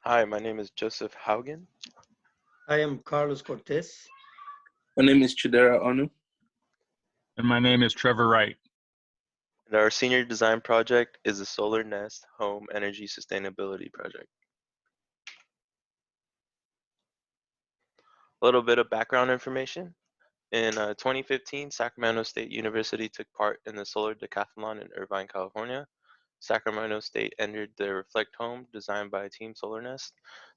Hi, my name is Joseph Haugen. I am Carlos Cortez. My name is Chidera Onu. And my name is Trevor Wright. And our senior design project is the Solar Nest Home Energy Sustainability Project. A little bit of background information. In 2015, Sacramento State University took part in the Solar Decathlon in Irvine, California. Sacramento State entered the Reflect Home designed by Team Solar Nest.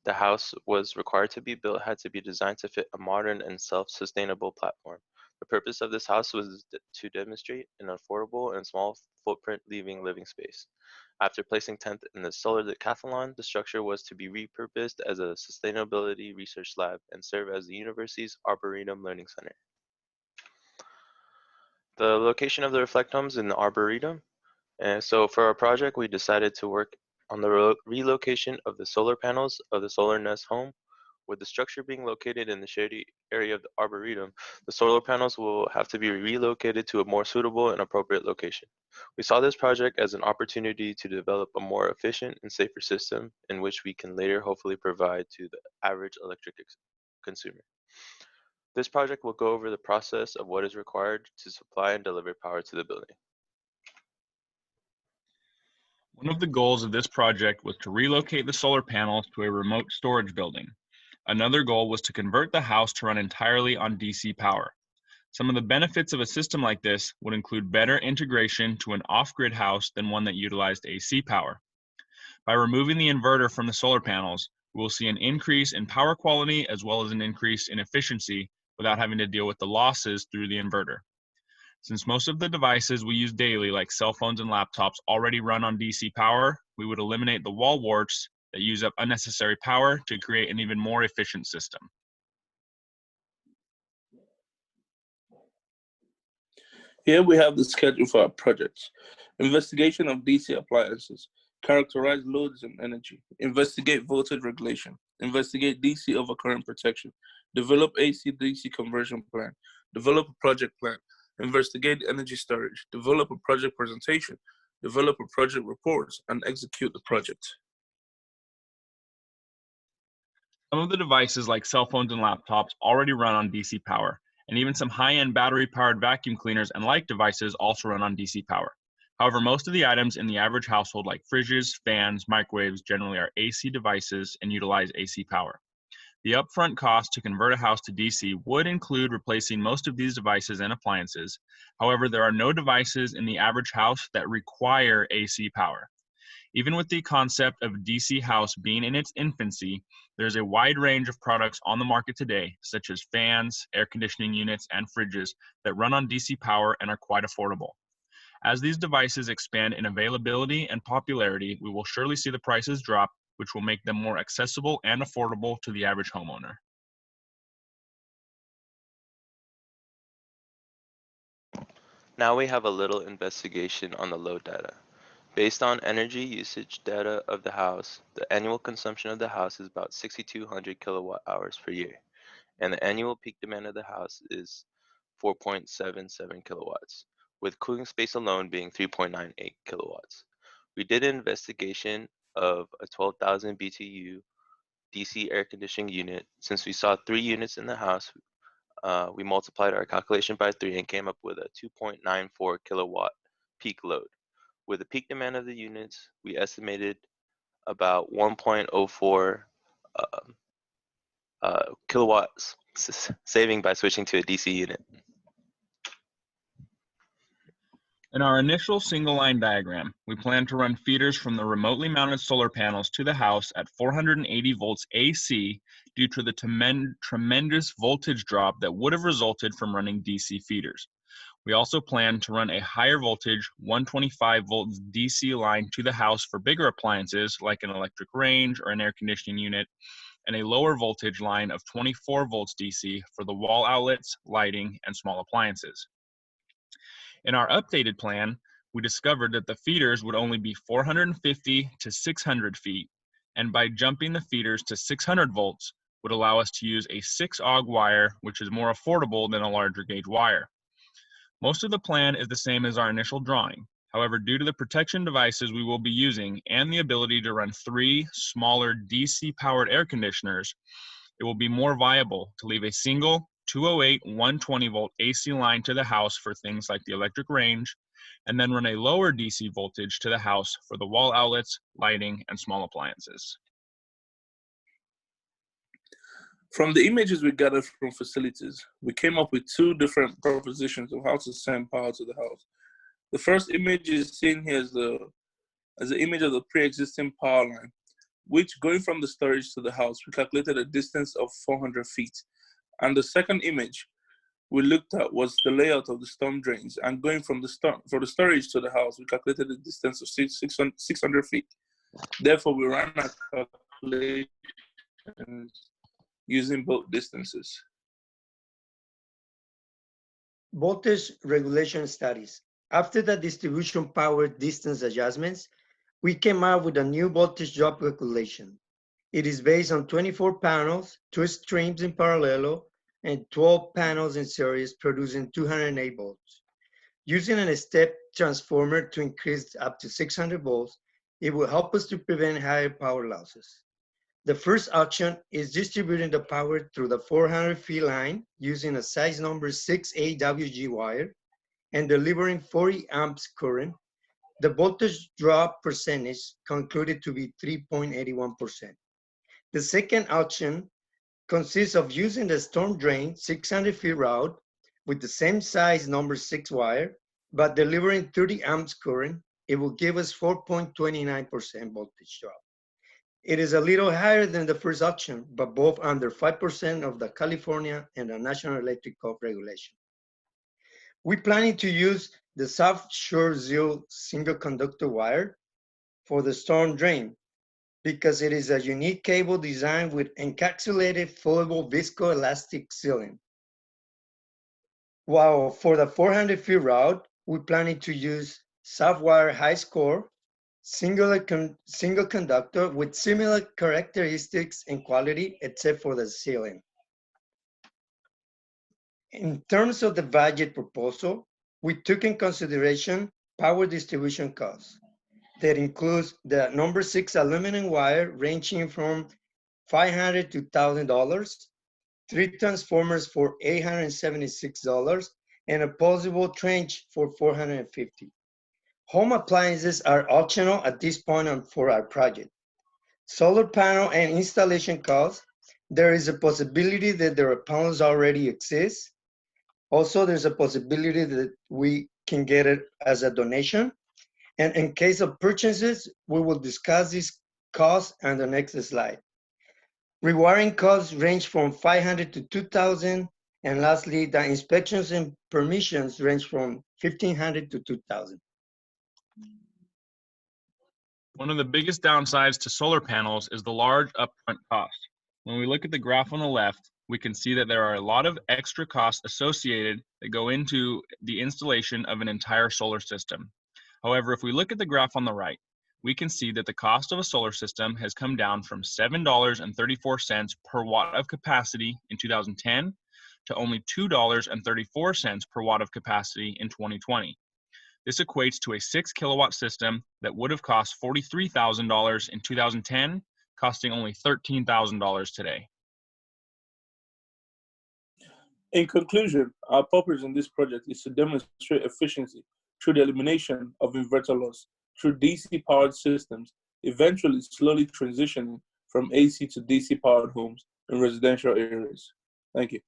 The house was required to be built, had to be designed to fit a modern and self-sustainable platform. The purpose of this house was to demonstrate an affordable and small footprint living space. After placing 10th in the Solar Decathlon, the structure was to be repurposed as a sustainability research lab and serve as the university's Arboretum Learning Center. The location of the Reflect Home is in the Arboretum. And so for our project, we decided to work on the relocation of the solar panels of the Solar Nest home. With the structure being located in the shady area of the Arboretum, the solar panels will have to be relocated to a more suitable and appropriate location. We saw this project as an opportunity to develop a more efficient and safer system in which we can later hopefully provide to the average electric consumer. This project will go over the process of what is required to supply and deliver power to the building. One of the goals of this project was to relocate the solar panels to a remote storage building. Another goal was to convert the house to run entirely on DC power. Some of the benefits of a system like this would include better integration to an off-grid house than one that utilized AC power. By removing the inverter from the solar panels, we will see an increase in power quality as well as an increase in efficiency without having to deal with the losses through the inverter. Since most of the devices we use daily, like cell phones and laptops, already run on DC power, we would eliminate the wall warts that use up unnecessary power to create an even more efficient system. Here we have the schedule for our projects. Investigation of DC appliances. Characterize loads and energy. Investigate voltage regulation. Investigate DC overcurrent protection. Develop AC-DC conversion plan. Develop a project plan. Investigate energy storage. Develop a project presentation. Develop a project report, and execute the project. Some of the devices like cell phones and laptops already run on DC power, and even some high-end battery-powered vacuum cleaners and like devices also run on DC power. However, most of the items in the average household like fridges, fans, microwaves generally are AC devices and utilize AC power. The upfront cost to convert a house to DC would include replacing most of these devices and appliances. However, there are no devices in the average house that require AC power. Even with the concept of a DC house being in its infancy, there's a wide range of products on the market today, such as fans, air conditioning units, and fridges that run on DC power and are quite affordable. As these devices expand in availability and popularity, we will surely see the prices drop, which will make them more accessible and affordable to the average homeowner. Now we have a little investigation on the load data. Based on energy usage data of the house, the annual consumption of the house is about 6,200 kilowatt hours per year, and the annual peak demand of the house is 4.77 kilowatts, with cooling space alone being 3.98 kilowatts. We did an investigation of a 12,000 BTU DC air conditioning unit. Since we saw 3 units in the house, we multiplied our calculation by 3 and came up with a 2.94 kilowatt peak load. With the peak demand of the units, we estimated about 1.04 kilowatts saving by switching to a DC unit. In our initial single-line diagram, we plan to run feeders from the remotely mounted solar panels to the house at 480 volts AC due to the tremendous voltage drop that would have resulted from running DC feeders. We also plan to run a higher voltage 125 volts DC line to the house for bigger appliances like an electric range or an air conditioning unit, and a lower voltage line of 24 volts DC for the wall outlets, lighting, and small appliances. In our updated plan, we discovered that the feeders would only be 450 to 600 feet, and by jumping the feeders to 600 volts would allow us to use a 6-AUG wire, which is more affordable than a larger gauge wire. Most of the plan is the same as our initial drawing. However, due to the protection devices we will be using and the ability to run 3 smaller DC-powered air conditioners, it will be more viable to leave a single 208 120-volt AC line to the house for things like the electric range, and then run a lower DC voltage to the house for the wall outlets, lighting, and small appliances. From the images we gathered from facilities, we came up with 2 different propositions of how to send power to the house. The first image is seen here as the image of the pre-existing power line, which going from the storage to the house, we calculated a distance of 400 feet. And the second image we looked at was the layout of the storm drains, and going from the storage to the house, we calculated a distance of 600 feet. Therefore, we ran our calculations using both distances. Voltage regulation studies. After the distribution power distance adjustments, we came up with a new voltage drop calculation. It is based on 24 panels, 2 streams in parallel, and 12 panels in series producing 208 volts. Using a step transformer to increase up to 600 volts, it will help us to prevent higher power losses. The first option is distributing the power through the 400 feet line using a size number 6 AWG wire and delivering 40 amps current. The voltage drop percentage concluded to be 3.81%. The second option consists of using the storm drain 600 feet route with the same size number 6 wire, but delivering 30 amps current. It will give us 4.29% voltage drop. It is a little higher than the first option, but both under 5% of the California and the National Electric Code regulation. We're planning to use the South Shore Zeal single conductor wire for the storm drain because it is a unique cable design with encapsulated flowable viscoelastic sealing. While for the 400 feet route, we're planning to use Southwire high score single conductor with similar characteristics and quality except for the sealing. In terms of the budget proposal, we took in consideration power distribution costs. That includes the number 6 aluminum wire ranging from $500 to $1,000, 3 transformers for $876, and a possible trench for $450. Home appliances are optional at this point for our project. Solar panel and installation costs, there is a possibility that there are panels already exist. Also, there's a possibility that we can get it as a donation. And in case of purchases, we will discuss these costs on the next slide. Rewiring costs range from $500 to $2,000. And lastly, the inspections and permissions range from $1,500 to $2,000. One of the biggest downsides to solar panels is the large upfront cost. When we look at the graph on the left, we can see that there are a lot of extra costs associated that go into the installation of an entire solar system. However, if we look at the graph on the right, we can see that the cost of a solar system has come down from $7.34 per watt of capacity in 2010 to only $2.34 per watt of capacity in 2020. This equates to a 6 kilowatt system that would have cost $43,000 in 2010, costing only $13,000 today. In conclusion, our purpose in this project is to demonstrate efficiency through the elimination of inverter loss through DC-powered systems, eventually slowly transitioning from AC to DC-powered homes in residential areas. Thank you.